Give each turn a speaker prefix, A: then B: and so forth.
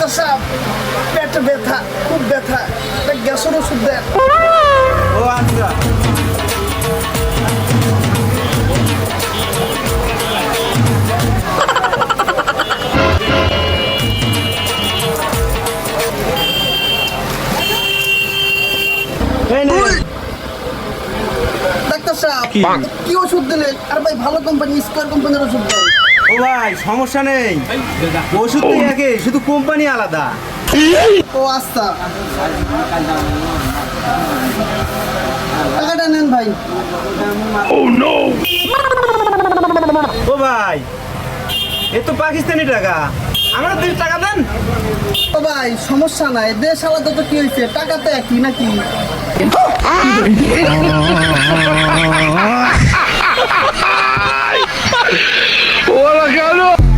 A: Doctor সাহেব পেটে ব্যথা, খুব ব্যথা, গ্যাসের ওষুধ দেন।
B: ও আচ্ছা,
A: ডাক্তার সাহেব কি ওষুধ দিলেন? আর ভাই ভালো কোম্পানি, স্কয়ার কোম্পানির ওষুধ দেন।
B: ও ভাই সমস্যা নেই, ওষুধ তো একই, শুধু কোম্পানি আলাদা।
A: ও আচ্ছা, টাকাটা নেন ভাই।
B: ও ভাই এ তো পাকিস্তানি টাকা, আমার দেশ টাকা দেন।
A: ও ভাই সমস্যা নাই, দেশ আলাদা তো কি হয়েছে, টাকা তো একই নাকি?
C: ¡Hola, cabrón!